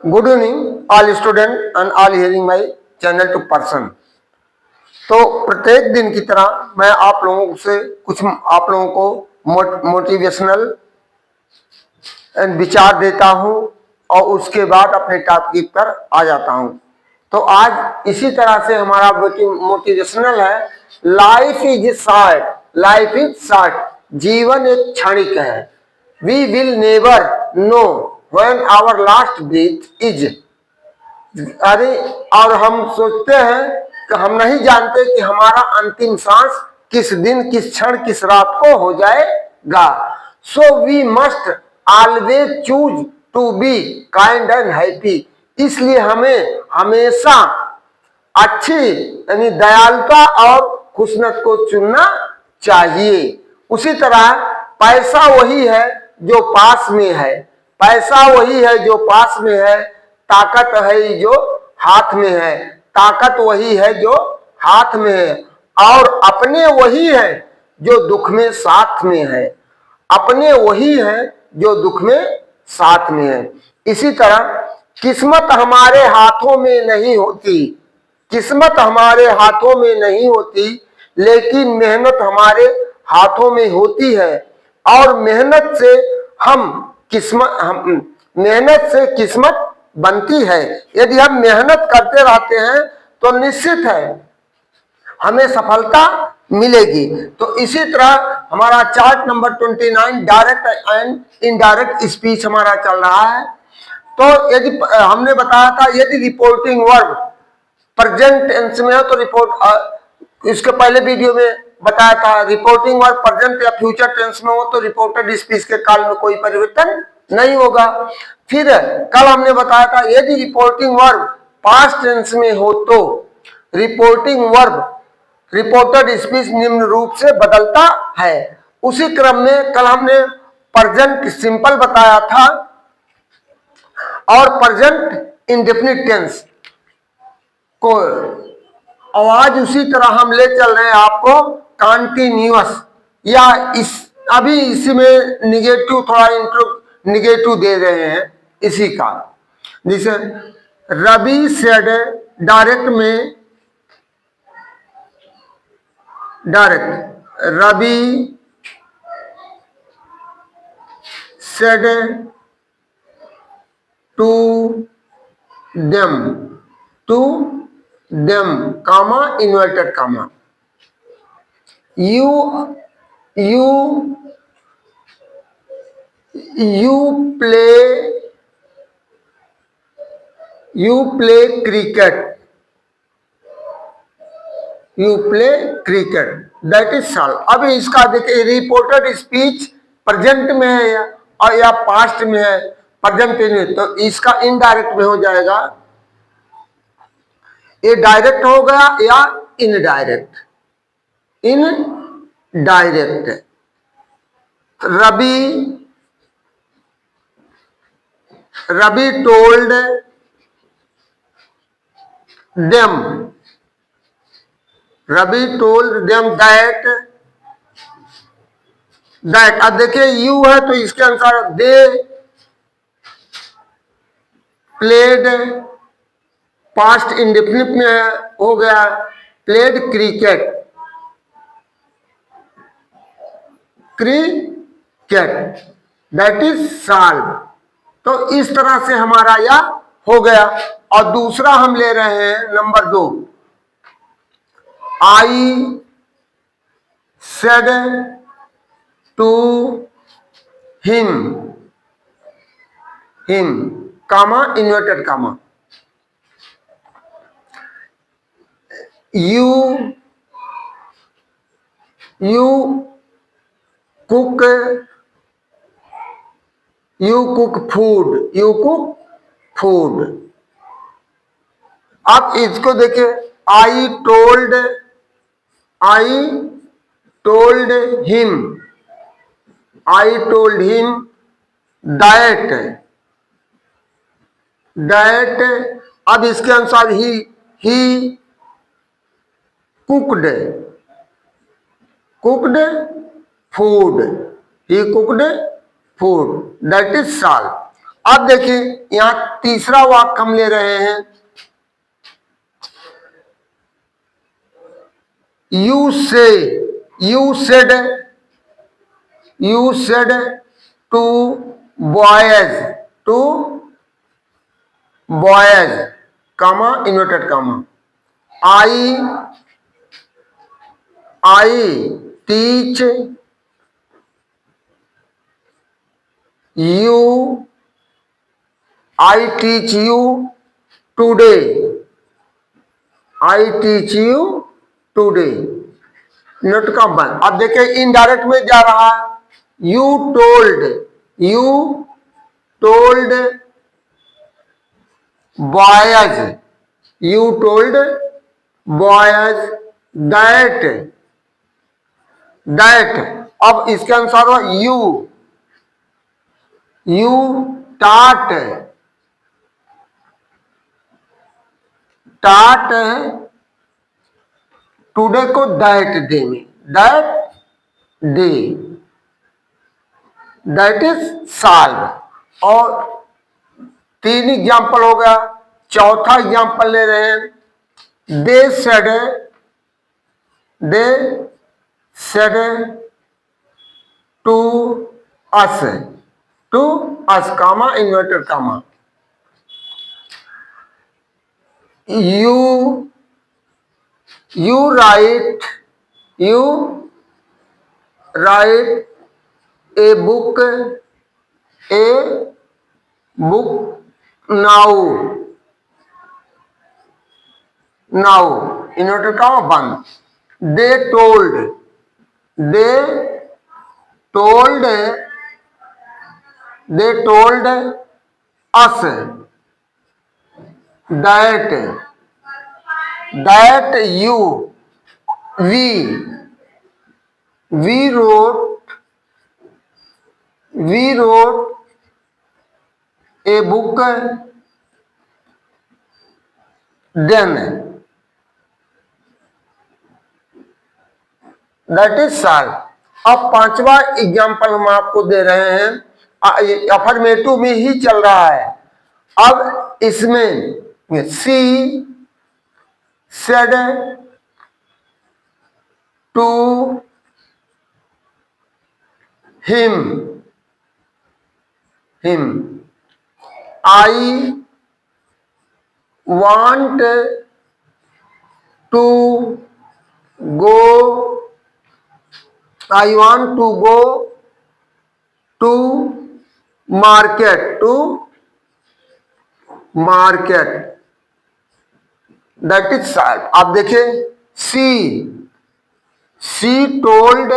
Good evening all student and all hearing my channel to person. तो प्रत्येक दिन की तरह मैं आप लोगों से कुछ आप लोगों को मोटिवेशनल विचार देता हूं और उसके बाद अपने टॉपिक पर आ जाता हूं। तो आज इसी तरह से हमारा मोटिवेशनल है, life is short, life is short, जीवन एक क्षणिक है। We will never know when our last breath is. अरे, और हम सोचते हैं कि हम नहीं जानते कि हमारा अंतिम सांस किस दिन, किस क्षण, किस रात को हो जाएगा। So we must always choose to be kind and happy. इसलिए हमें हमेशा अच्छी यानी दयालुता और खुशनत को चुनना चाहिए। उसी तरह पैसा वही है जो पास में है, पैसा वही है जो पास में है, ताकत है जो हाथ में है, ताकत वही है जो हाथ में है, और अपने वही है जो दुख में साथ में है, अपने वही है जो दुख में साथ में है। इसी तरह किस्मत हमारे हाथों में नहीं होती, किस्मत हमारे हाथों में नहीं होती, लेकिन मेहनत हमारे हाथों में होती है। और मेहनत से मेहनत से किस्मत बनती है। यदि हम मेहनत करते रहते हैं तो निश्चित है हमें सफलता मिलेगी। तो इसी तरह हमारा chart number 29 direct and indirect speech हमारा चल रहा है। तो यदि हमने बताया था यदि रिपोर्टिंग वर्ब प्रेजेंट टेंस में हो तो रिपोर्ट, इसके पहले वीडियो में बताया था रिपोर्टिंग वर्ब प्रेजेंट या फ्यूचर टेंस में हो तो रिपोर्टेड स्पीच के काल में कोई परिवर्तन नहीं होगा। फिर कल हमने बताया था यदि रिपोर्टिंग वर्ब पास्ट टेंस में हो तो रिपोर्टिंग वर्ब रिपोर्टेड स्पीच निम्न रूप से बदलता है। उसी क्रम में कल हमने प्रेजेंट सिंपल बताया था और प्रेजेंट इंडेफिनिट टेंस को आवाज उसी तरह हम ले चल रहे हैं आपको कंटिन्यूअस, या अभी इसमें निगेटिव थोड़ा निगेटिव दे रहे हैं इसी का। जैसे रवि सेड, डायरेक्ट में direct Ravi said to them comma inverted comma, you play cricket, that is solve. अभी इसका देखिए रिपोर्टेड स्पीच प्रेजेंट में है या पास्ट में है, प्रेजेंट में, तो इसका इनडायरेक्ट में हो जाएगा। ये डायरेक्ट हो गया या indirect, indirect. Ravi told them that. अब देखिए यू है तो इसके अनुसार दे प्लेड, पास्ट इंडेफिनिट में हो गया played cricket, that is solve. तो इस तरह से हमारा यह हो गया। और दूसरा हम ले रहे हैं number 2, I said to him comma inverted comma, you cook food। अब इसको देखिए आई टोल्ड हिम दैट। अब इसके अनुसार ही cooked food, that is solve. अब देखिए यहां तीसरा वाक्य हम ले रहे हैं, you say, you said to boys comma inverted comma, I teach you, I teach you today, I teach you today, note का बंद। अब देखिए इनडायरेक्ट में जा रहा है, you told boys, you told boys that, अब इसके अनुसार हुआ यू टाट टुडे को दैट डे में, दैट इज सॉल्व। और 3 एग्जाम्पल हो गया, चौथा एग्जाम्पल ले रहे हैं, they said to us comma inverted comma, you write a book now inverted comma बंद, they told us that we wrote a book then, that is solve. अब 5वां एग्जाम्पल हम आपको दे रहे हैं, अफर्मेटिव में ही चल रहा है। अब इसमें she said to him I want to go to market that is solved। आप देखिए she told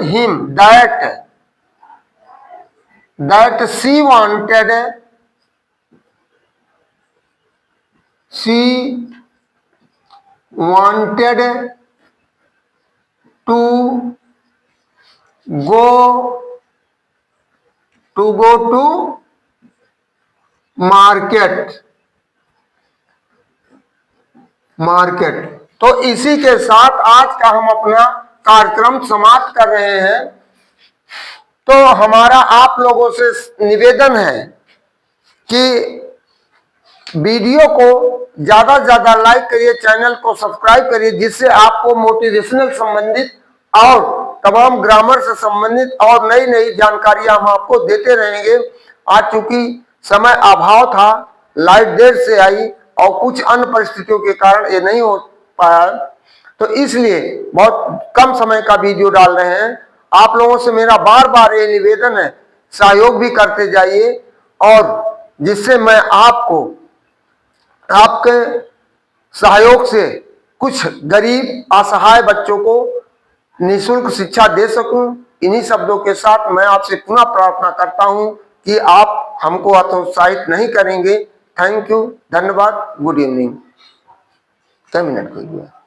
him that she wanted to go to market। तो इसी के साथ आज का हम अपना कार्यक्रम समाप्त कर रहे हैं। तो हमारा आप लोगों से निवेदन है कि वीडियो को ज्यादा से ज्यादा लाइक करिए, चैनल को सब्सक्राइब करिए, जिससे आपको मोटिवेशनल संबंधित और तमाम ग्रामर से संबंधित और नई नई जानकारियां हम आपको देते रहेंगे। आज चूंकि समय अभाव था, लाइट देर से आई और कुछ अन्य परिस्थितियों के कारण ये नहीं हो पाया, तो इसलिए बहुत कम समय का वीडियो डाल रहे हैं। आप लोगों से मेरा बार बार ये निवेदन है, सहयोग भी करते जाइए, और जिससे मैं आपके सहयोग से कुछ गरीब असहाय बच्चों को निःशुल्क शिक्षा दे सकूं। इन्हीं शब्दों के साथ मैं आपसे पुनः प्रार्थना करता हूं कि आप हमको हतोत्साहित नहीं करेंगे। थैंक यू, धन्यवाद, गुड इवनिंग। 10 मिनट हो गया।